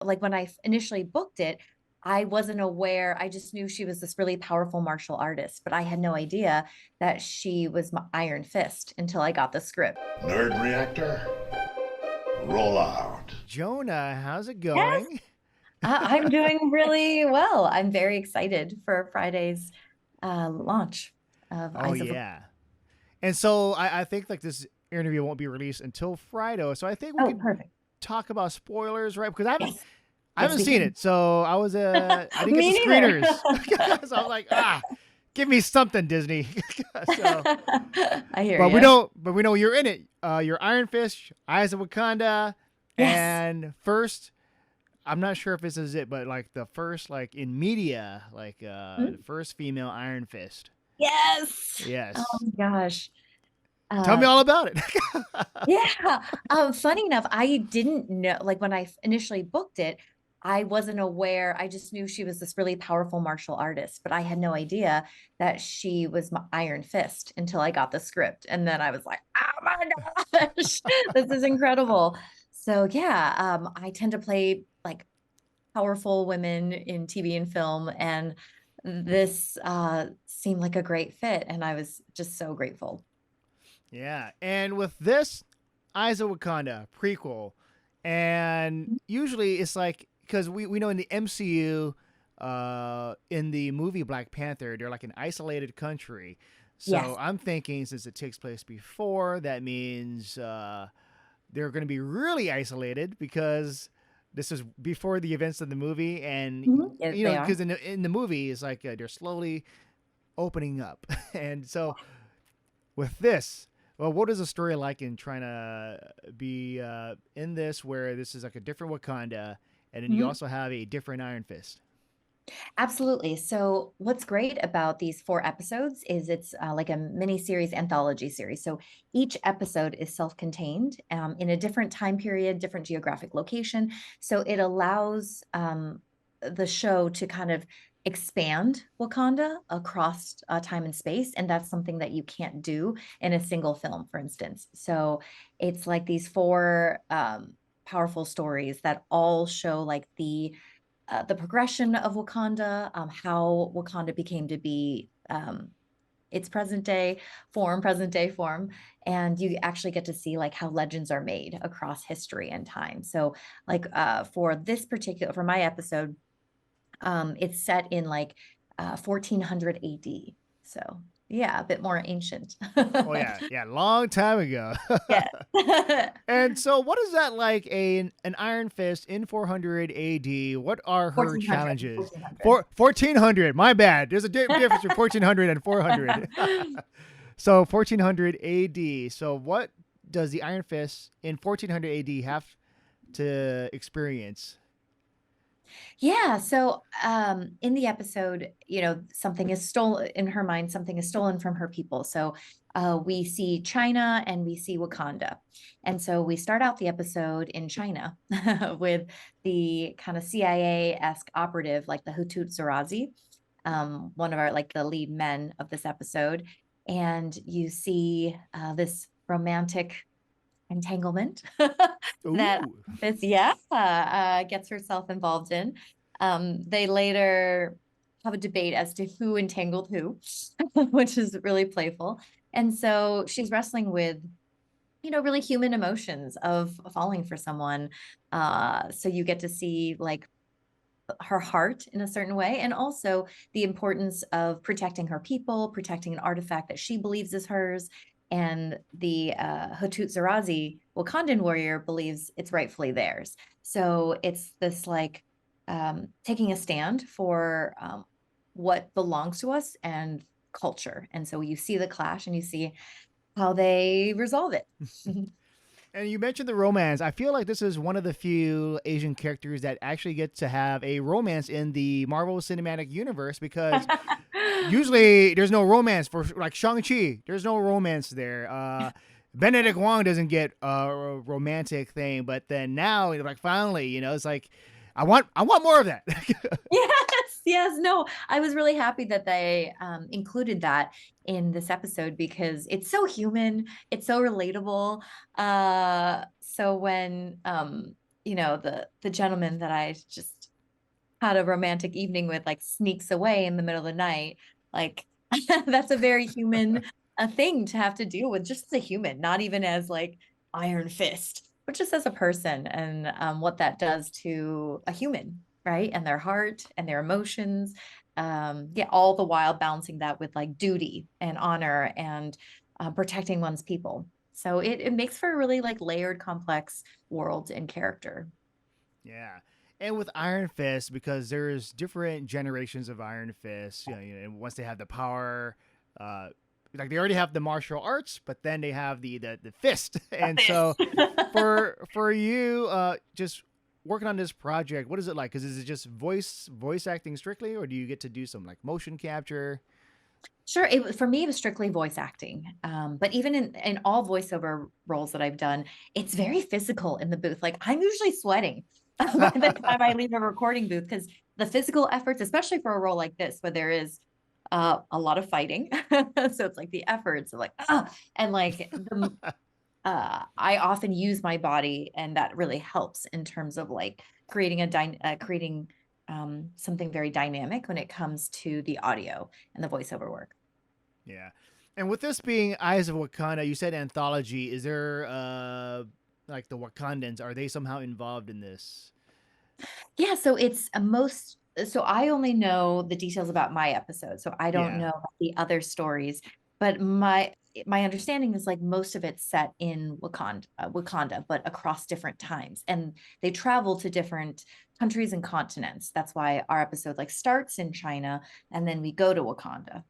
like when I initially booked it, I wasn't aware. I just knew she was this really powerful martial artist, but I had no idea that she was my Iron Fist until I got the script. Nerd Reactor, roll out. Jonah, how's it Yes, going? I'm doing really well. I'm very excited for Friday's launch of Oh Eyes of. yeah. And so I think like this interview won't be released until Friday. So I think we Oh, could perfect. talk about spoilers, right? Because I haven't Yes, I yes, haven't we seen can. it. So I didn't get Me the neither. screeners. So I was like, give me something, Disney. So I hear you. but we know you're in it. You're Iron Fist, Eyes of Wakanda, Yes. and first I'm not sure if this is it, but like the first like in media, like the Hmm? first female Iron Fist. Yes. Oh Yes. my gosh. Tell me Uh, all about it. yeah. Funny enough, I didn't know, like when I initially booked it, I wasn't aware. I just knew she was this really powerful martial artist, but I had no idea that she was my Iron Fist until I got the script. And then I was like, oh my gosh, this is incredible. So yeah, I tend to play like powerful women in TV and film, and this seemed like a great fit, and I was just so grateful. Yeah, and with this Eyes of Wakanda prequel, and usually it's like because we know in the MCU, in the movie Black Panther, they're like an isolated country. So Yes. I'm thinking since it takes place before, that means they're going to be really isolated because this is before the events of the movie, and Mhm. Yes, you know they are. because in the movie it's like they're slowly opening up, and so with this, well, what is the story like in trying to be in this, where this is like a different Wakanda, and then you Mhm. also have a different Iron Fist? Absolutely. So, what's great about these 4 episodes is it's like a mini series anthology series. So, each episode is self contained in a different time period, different geographic location. So, it allows the show to kind of expand Wakanda across time and space. And that's something that you can't do in a single film, for instance. So, it's like these 4 powerful stories that all show like the progression of Wakanda, how Wakanda became to be its present day form, and you actually get to see like how legends are made across history and time. So, like for this particular for my episode, it's set in like 1400 AD. So yeah, a bit more ancient. Oh yeah, yeah, long time ago. Yeah. And so, what is that like? An Iron Fist in 400 AD. What are her 1400, challenges? 1400. 1400. My bad. There's a difference between 1400 and 400. So 1400 AD. So what does the Iron Fist in 1400 AD have to experience? Yeah, so in the episode, something is stolen in her mind, something is stolen from her people. So we see China and we see Wakanda. And so we start out the episode in China with the kind of CIA-esque operative, like the Hutut Zerazi, one of our like the lead men of this episode. And you see this romantic entanglement that Ooh. this yeah gets herself involved in. They later have a debate as to who entangled who, which is really playful. And so she's wrestling with really human emotions of falling for someone. So you get to see like her heart in a certain way, and also the importance of protecting her people, protecting an artifact that she believes is hers. And the Hatut Zerazi Wakandan warrior believes it's rightfully theirs. So it's this like taking a stand for what belongs to us and culture. And so you see the clash and you see how they resolve it. And you mentioned the romance. I feel like this is one of the few Asian characters that actually get to have a romance in the Marvel Cinematic Universe, because usually there's no romance for like Shang-Chi. There's no romance there. Benedict Wong doesn't get a romantic thing, but then now like finally, it's like I want more of that. Yes, yes. No, I was really happy that they included that in this episode because it's so human, it's so relatable. So when the gentleman that I just had a romantic evening with, like, sneaks away in the middle of the night, like, that's a very human thing to have to deal with, just as a human, not even as like Iron Fist, but just as a person, and what that does to a human, right? And their heart and their emotions. Yeah, all the while balancing that with like duty and honor and protecting one's people. So it makes for a really like layered, complex world and character. Yeah. And with Iron Fist, because there's different generations of Iron Fist, and once they have the power, uh, like they already have the martial arts, but then they have the fist. And so for you, just working on this project, what is it like? Because is it just voice acting strictly, or do you get to do some like motion capture? Sure. For me, it was strictly voice acting. But even in all voiceover roles that I've done, it's very physical in the booth. Like I'm usually sweating by the time I leave a recording booth because the physical efforts, especially for a role like this, where there is a lot of fighting. So it's like the efforts of like, and like I often use my body, and that really helps in terms of like creating something very dynamic when it comes to the audio and the voiceover work. Yeah. And with this being Eyes of Wakanda, you said anthology. Is there like the Wakandans? Are they somehow involved in this? Yeah, so it's a most so I only know the details about my episode, so I don't Yeah. know about the other stories, but my understanding is like most of it's set in Wakanda, but across different times, and they travel to different countries and continents. That's why our episode like starts in China, and then we go to Wakanda.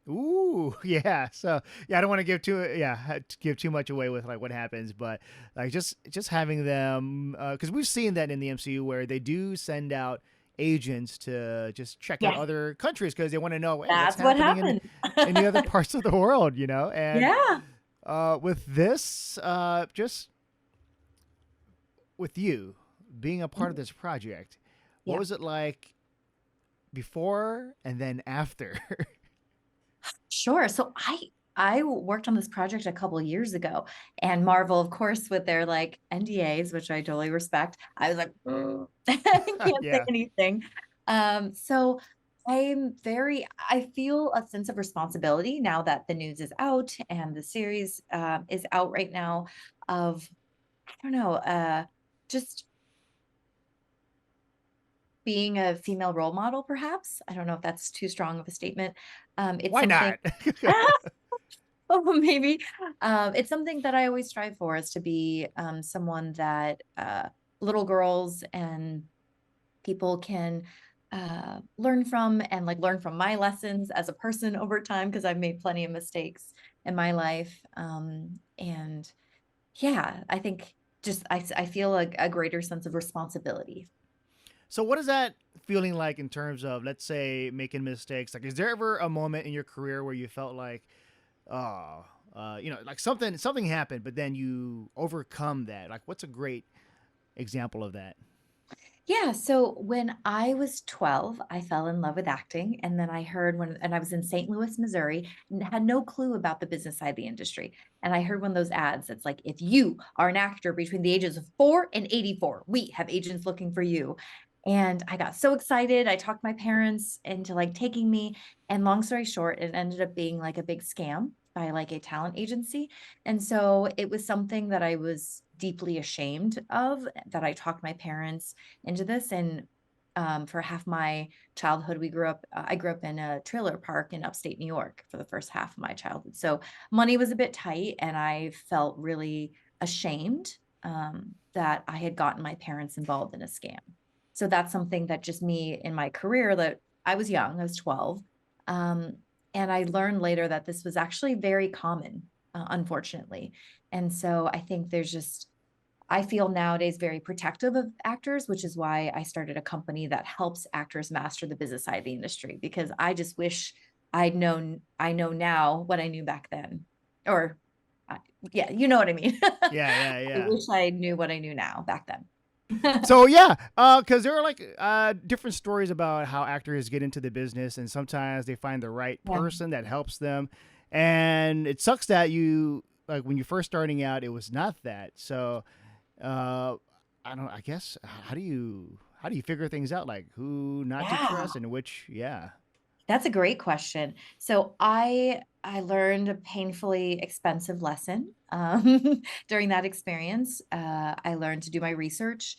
Ooh, yeah. So yeah, I don't want to give give too much away with like what happens, but like just having them because we've seen that in the MCU where they do send out agents to just check out Yes, other countries because they want to know, hey, what's that's what happening happened. in the other parts of the world, And Yeah. with this, just with you being a part of Mhm. this project, what Yeah. was it like before and then after? Sure. So I worked on this project a couple years ago, and Marvel, of course, with their like NDAs, which I totally respect. I was like, "Mm, I can't say Yeah. anything. So I feel a sense of responsibility now that the news is out and the series is out right now. Of I don't know, just being a female role model, perhaps. I don't know if that's too strong of a statement. It's Why something. not? Oh, maybe. It's something that I always strive for, is to be someone that little girls and people can learn from, and like learn from my lessons as a person over time, because I've made plenty of mistakes in my life. And yeah, I think just I feel a greater sense of responsibility. So what is that feeling like in terms of, let's say, making mistakes? Like, is there ever a moment in your career where you felt like, oh, like something happened, but then you overcome that? Like, what's a great example of that? Yeah, so when I was 12, I fell in love with acting. And then and I was in St. Louis, Missouri, and had no clue about the business side of the industry. And I heard one of those ads that's like, if you are an actor between the ages of 4 and 84, we have agents looking for you. And I got so excited. I talked my parents into like taking me. And long story short, it ended up being like a big scam by like a talent agency. And so it was something that I was deeply ashamed of, that I talked my parents into this. And for half my childhood, I grew up in a trailer park in upstate New York for the first half of my childhood. So money was a bit tight, and I felt really ashamed that I had gotten my parents involved in a scam. So that's something that just me in my career, that I was young, I was 12. Um, and I learned later that this was actually very common, unfortunately. And so I think I feel nowadays very protective of actors, which is why I started a company that helps actors master the business side of the industry, because I just wish I know now what I knew back then. Or, I- yeah, you know what I mean. Yeah, yeah, I yeah. wish I knew what I knew now back then. So yeah, because there are like different stories about how actors get into the business, and sometimes they find the right Yeah. person that helps them, and it sucks that you like when you're first starting out, it was not that. So uh, I don't. I guess how do you figure things out? Like who not to Yeah. trust and which? Yeah. That's a great question. So I learned a painfully expensive lesson during that experience. I learned to do my research,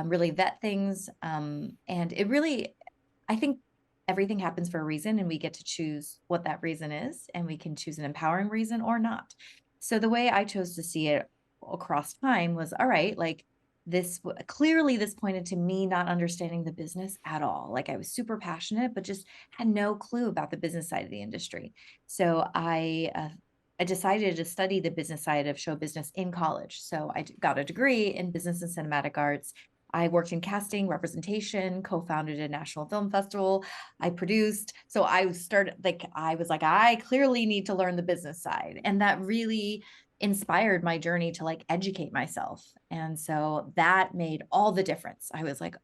really vet things, and it really, I think everything happens for a reason, and we get to choose what that reason is, and we can choose an empowering reason or not. So the way I chose to see it across time was, all right, like clearly this pointed to me not understanding the business at all. Like I was super passionate, but just had no clue about the business side of the industry. So I decided to study the business side of show business in college. So I got a degree in business and cinematic arts. I worked in casting, representation, co-founded a national film festival. I produced. So I was like, I clearly need to learn the business side. And that really inspired my journey to like educate myself. And so that made all the difference. I was like,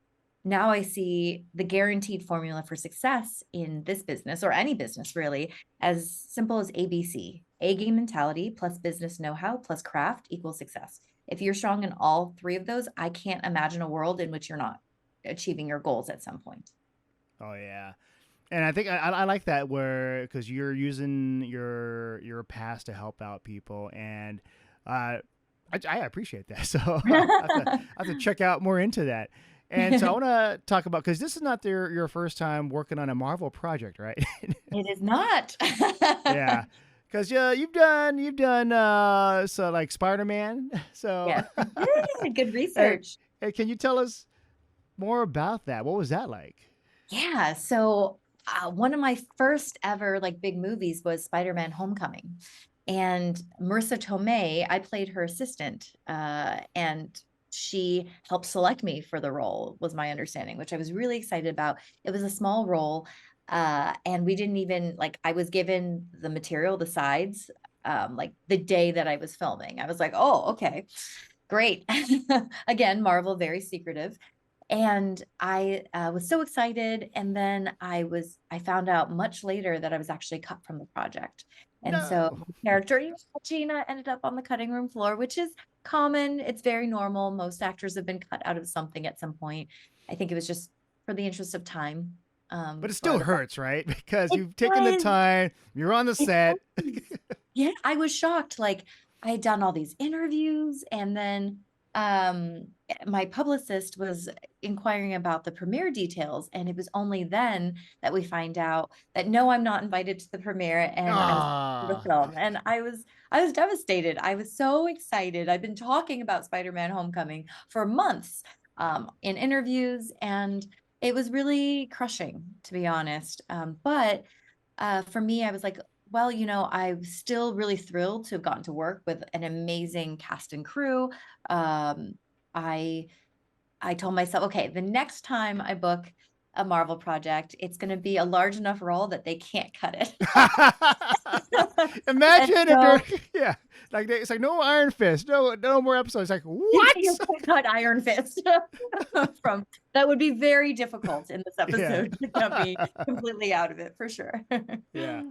now I see the guaranteed formula for success in this business or any business really as simple as ABC. A game mentality plus business know-how plus craft equals success. If you're strong in all three of those, I can't imagine a world in which you're not achieving your goals at some point. Oh yeah. And I think I like that where because you're using your past to help out people, and I appreciate that. So I have to check out more into that. And so I want to talk about because this is not your first time working on a Marvel project, right? It is not. Yeah, because you've done so like Spider-Man. So Yes, I did. Good hey, research. hey, can you tell us more about that? What was that like? Yeah. So one of my first ever like big movies was Spider-Man Homecoming. And Marissa Tomei, I played her assistant, and she helped select me for the role, was my understanding, which I was really excited about. It was a small role, and we didn't even like, I was given the material, the sides, like the day that I was filming. I was like, oh, okay, great. Again, Marvel, very secretive. And I was so excited. And then I found out much later that I was actually cut from the project. And so No. my character, Gina, ended up on the cutting room floor, which is common. It's very normal. Most actors have been cut out of something at some point. I think it was just for the interest of time. But it For still the hurts, right? Because it you've taken the does. time, you're on the It set. does. Yeah, I was shocked. Like I had done all these interviews and then um my publicist was inquiring about the premiere details and it was only then that we find out that no, I'm not invited to the premiere and I was the Ah, film and I was devastated. I was so excited. I've been talking about Spider-Man Homecoming for months in interviews and it was really crushing to be honest. But for me, I was like, well, I'm still really thrilled to have gotten to work with an amazing cast and crew. Um, I I told myself, okay, the next time I book a Marvel project, it's going to be a large enough role that they can't cut it. And imagine if so they're yeah, like it's like no Iron Fist, no more episodes. Like what? you can't cut Iron Fist from that would be very difficult in this Yeah, episode to cut me completely out of it for sure. yeah.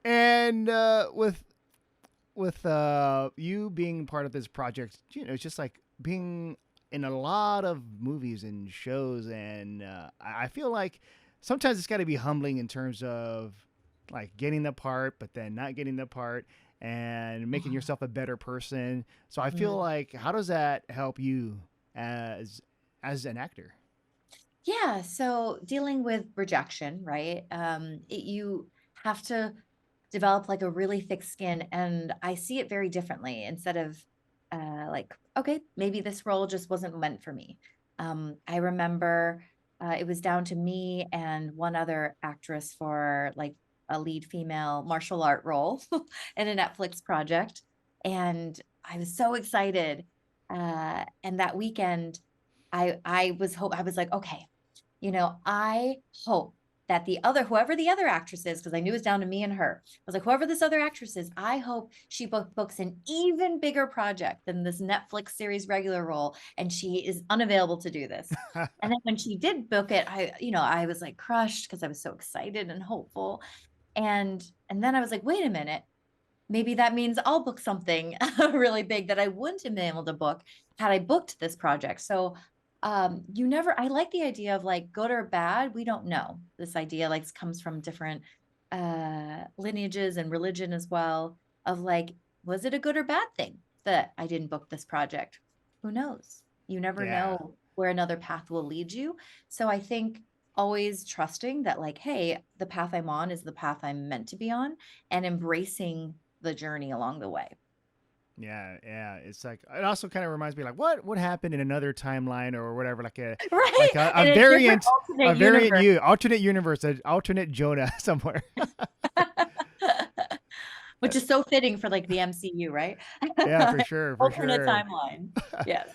And with you being part of this project, it's just like being in a lot of movies and shows, and I feel like sometimes it's got to be humbling in terms of like getting the part, but then not getting the part, and making yourself a better person. So I feel Mm. like how does that help you as an actor? Yeah, so dealing with rejection, right? You have to develop like a really thick skin, and I see it very differently. Instead of like, okay, maybe this role just wasn't meant for me. I remember it was down to me and one other actress for like a lead female martial art role in a Netflix project, and I was so excited. And that weekend, I was like, okay, I hope that whoever the other actress is, because I knew it was down to me and her. I was like, whoever this other actress is, I hope she books an even bigger project than this Netflix series regular role, and she is unavailable to do this. And then when she did book it, I was like crushed because I was so excited and hopeful. And then I was like, wait a minute, maybe that means I'll book something really big that I wouldn't have been able to book had I booked this project. So you never, I like the idea of like good or bad, we don't know. This idea like comes from different lineages and religion as well, of like, was it a good or bad thing that I didn't book this project? Who knows? You never Yeah. know where another path will lead you. So I think always trusting that like, hey, the path I'm on is the path I'm meant to be on, and embracing the journey along the way. Yeah, yeah. It's like it also kind of reminds me like what happened in another timeline or whatever, Right? a In a different a alternate variant universe. you alternate universe, an alternate Jonah somewhere. Which is so fitting for like the MCU, right? Yeah, for sure, for Alternate sure. timeline. Yes.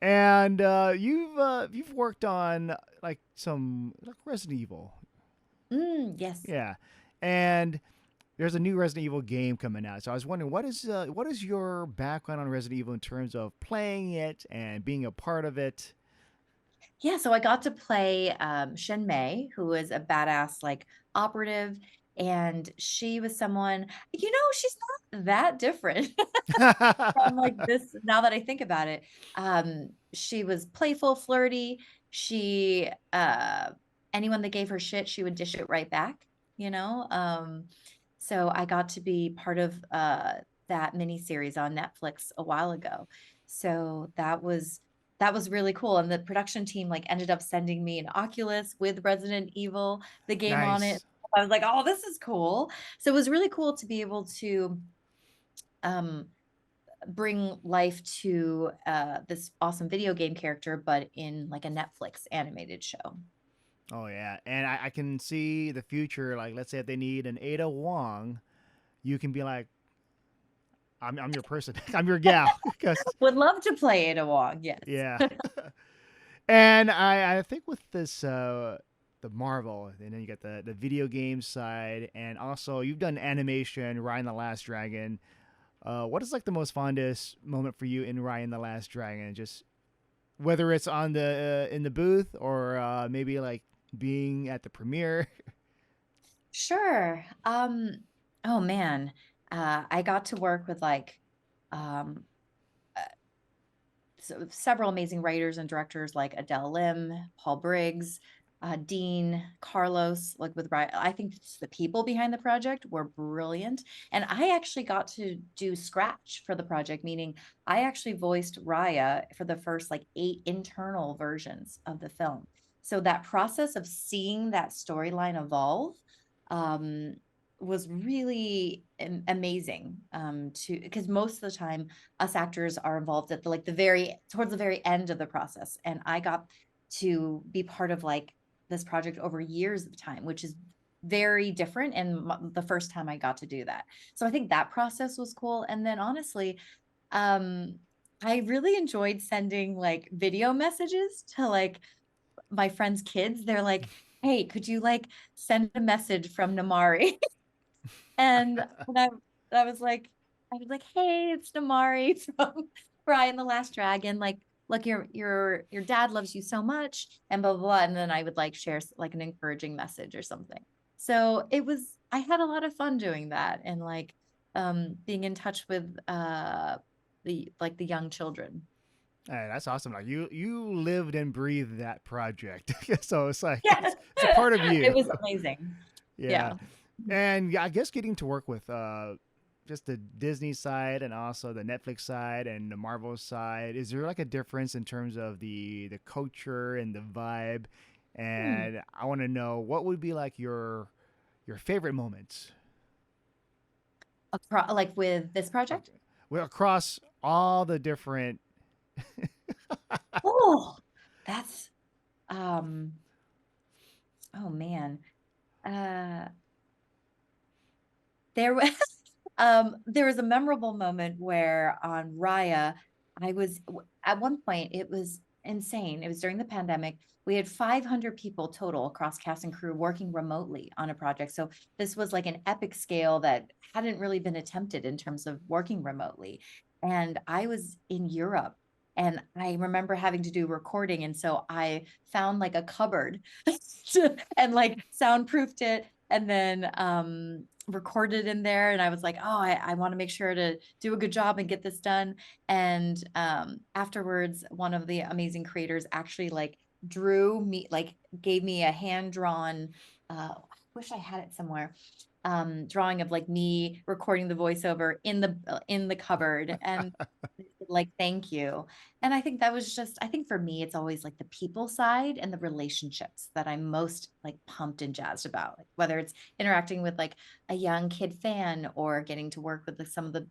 And you've worked on like some like Resident Evil. Yes. Yeah. And there's a new Resident Evil game coming out. So I was wondering what is your background on Resident Evil in terms of playing it and being a part of it? Yeah, so I got to play Shen Mei, who was a badass like operative, and she was someone, she's not that different from like this now that I think about it. She was playful, flirty. She anyone that gave her shit, she would dish it right back, you know? So I got to be part of that mini series on Netflix a while ago. So that was really cool. And the production team like ended up sending me an Oculus with Resident Evil, the game on it. Nice. I was like, oh, this is cool. So it was really cool to be able to um bring life to this awesome video game character, but in like a Netflix animated show. Oh yeah, and I can see the future. Like, let's say if they need an Ada Wong, you can be like, I'm your person, I'm your gal, because Would love to play Ada Wong. Yes. yeah. And I think with this the Marvel, and then you got the video game side, and also you've done animation, Ryan the Last Dragon. What is like the most fondest moment for you in Ryan the Last Dragon? Just whether it's on the in the booth or maybe like being at the premiere. Sure. Oh man. I got to work with like um so several amazing writers and directors like Adele Lim, Paul Briggs, Dean, Carlos, like with Ryan. I think the people behind the project were brilliant. And I actually got to do scratch for the project, meaning I actually voiced Raya for the first like 8 internal versions of the film. So that process of seeing that storyline evolve um, was really amazing to because most of the time us actors are involved at the like the very towards the very end of the process, and I got to be part of like this project over years of time, which is very different, and the first time I got to do that. So I think that process was cool. And then honestly, um I really enjoyed sending like video messages to like my friends' kids. They're like, hey, could you like send a message from Namari? And I was like, hey, it's Namari from Brian the Last Dragon. Like, look, your dad loves you so much, and blah blah blah. And then I would like share like an encouraging message or something. So I had a lot of fun doing that, and like being in touch with the young children. Hey, that's awesome. Like you lived and breathed that project, so it's like Yeah. it's a part of It you. was amazing. Yeah, Yeah. and yeah, I guess getting to work with just the Disney side and also the Netflix side and the Marvel side. Is there like a difference in terms of the culture and the vibe? Hmm. And I want to know what would be like your favorite moments Like with this ac- project? well, across all the different. Oh, that's um oh man. Uh there was there was a memorable moment where on Raya, at one point it was insane. It was during the pandemic. We had 500 people total across cast and crew working remotely on a project. So this was like an epic scale that hadn't really been attempted in terms of working remotely. And I was in Europe, and I remember having to do recording. And so I found like a cupboard and like soundproofed it, and then recorded in there, and I was like, oh, I want to make sure to do a good job and get this done. And afterwards, one of the amazing creators actually like drew me, like gave me a hand-drawn, I wish I had it somewhere, drawing of like me recording the voiceover in the cupboard, and like thank you. And I think that was just, I think for me it's always like the people side and the relationships that I'm most like pumped and jazzed about, like, whether it's interacting with like a young kid fan or getting to work with like, some of the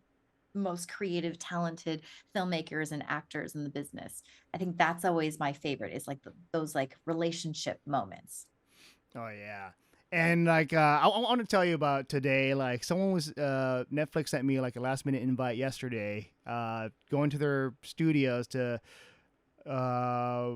most creative talented filmmakers and actors in the business. I think that's always my favorite, is like those like relationship moments. Oh yeah. And like I want to tell you about today. Like someone was Netflix sent me like a last minute invite yesterday, going to their studios to uh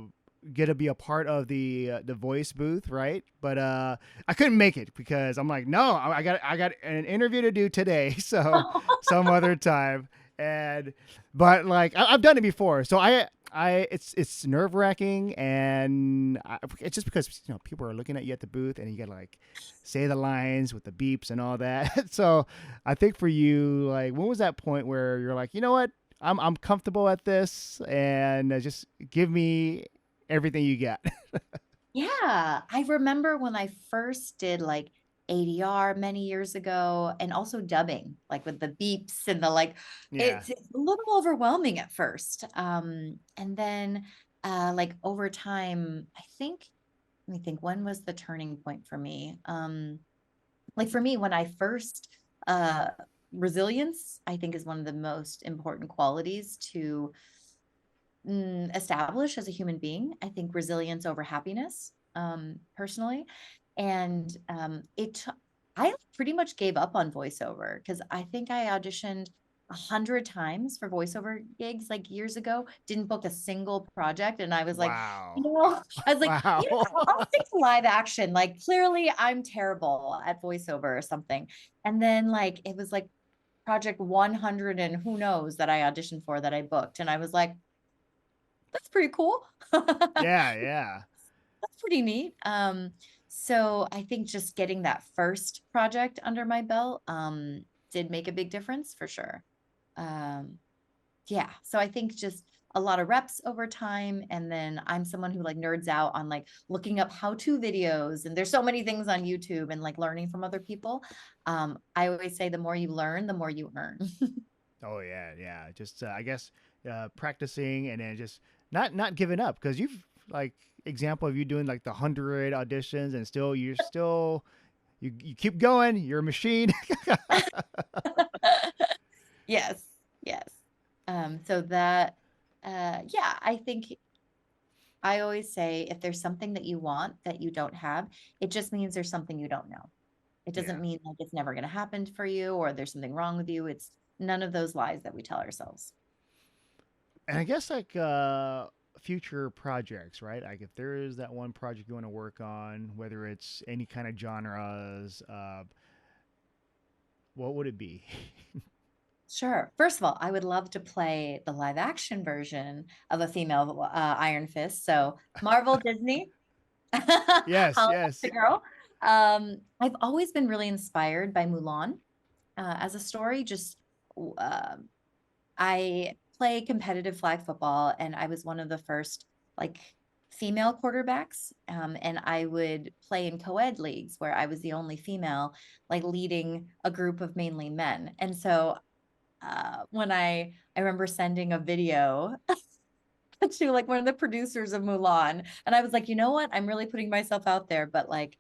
get to be a part of the voice booth, right? But I couldn't make it because I'm like, no, I got an interview to do today, so some other time. And but like I've done it before, so I it's nerve wracking, and it's just because people are looking at you at the booth, and you gotta like say the lines with the beeps and all that. So I think for you, like, when was that point where you're like, you know what, I'm comfortable at this, and just give me everything you got. Yeah, I remember when I first did like ADR many years ago, and also dubbing, like with the beeps and the like, Yeah. it's a little overwhelming at first. And then like over time, I think, let me think, when was the turning point for me? Like for me, when I first uh resilience, I think, is one of the most important qualities to establish as a human being. I think resilience over happiness, personally. And I pretty much gave up on voiceover because I think I auditioned 100 times for voiceover gigs like years ago, didn't book a single project. And I was like, Wow. I was like, Wow. I'll stick to live action. Like clearly I'm terrible at voiceover or something. And then like, it was like project 100 and who knows that I auditioned for that I booked. And I was like, that's pretty cool. Yeah, yeah. That's pretty neat. So I think just getting that first project under my belt did make a big difference for sure. Um, yeah, so I think just a lot of reps over time, and then I'm someone who like nerds out on like looking up how-to videos, and there's so many things on YouTube, and like learning from other people. I always say the more you learn, the more you earn. Oh yeah, yeah. Just I guess practicing, and then just not giving up, because you've like example of you doing like the 100 auditions, and still you keep going. You're a machine. Yes, yes. So that, yeah, I think I always say if there's something that you want that you don't have, it just means there's something you don't know. It doesn't Yeah. mean like it's never going to happen for you or there's something wrong with you. It's none of those lies that we tell ourselves. And I guess like future projects, right? Like if there is that one project you want to work on, whether it's any kind of genres, what would it be? Sure. First of all, I would love to play the live action version of a female Iron Fist. So Marvel, Disney, Yes, Hollywood yes. the girl. I've always been really inspired by Mulan as a story. Just uh, I play competitive flag football, and I was one of the first like female quarterbacks. And I would play in co-ed leagues where I was the only female, like leading a group of mainly men. And so when I remember sending a video to like one of the producers of Mulan, and I was like, you know what? I'm really putting myself out there, but like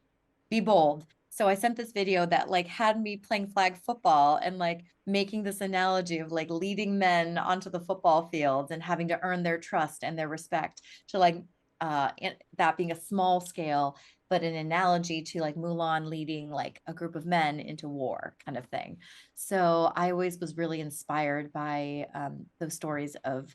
be bold. So I sent this video that like had me playing flag football and like making this analogy of like leading men onto the football field and having to earn their trust and their respect, to like that being a small scale, but an analogy to like Mulan leading like a group of men into war kind of thing. So I always was really inspired by those stories of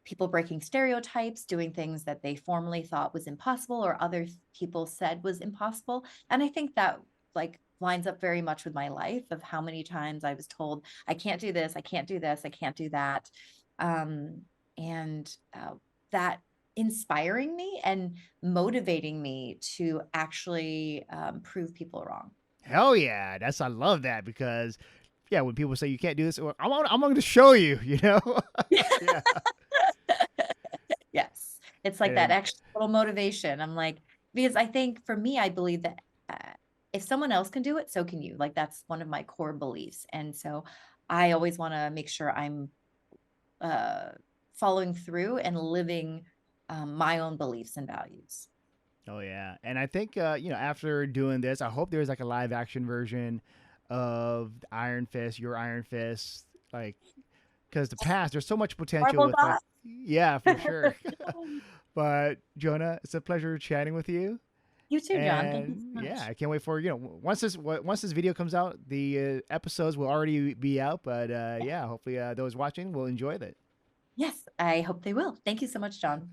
people breaking stereotypes, doing things that they formerly thought was impossible or other people said was impossible. And I think that like lines up very much with my life, of how many times I was told, I can't do this, I can't do this, I can't do that. And that inspiring me and motivating me to actually prove people wrong. Hell yeah, I love that because yeah, when people say you can't do this, well, I'm going to show you. You know. Yeah. Yes. It's like that And extra little motivation. I'm like, because I think for me, I believe that if someone else can do it, so can you. Like that's one of my core beliefs. And so I always want to make sure I'm uh, following through and living my own beliefs and values. oh yeah, and I think after doing this, I hope there's like a live action version of Iron Fist, your Iron Fist, like because the past there's so much potential Marvel with like Dots. yeah for sure. But Jonah, it's a pleasure chatting with you. You too, John. Thank you And so yeah, much. I can't wait for once this video comes out, the episodes will already be out. But yeah, hopefully those watching will enjoy that. Yes, I hope they will. Thank you so much, John.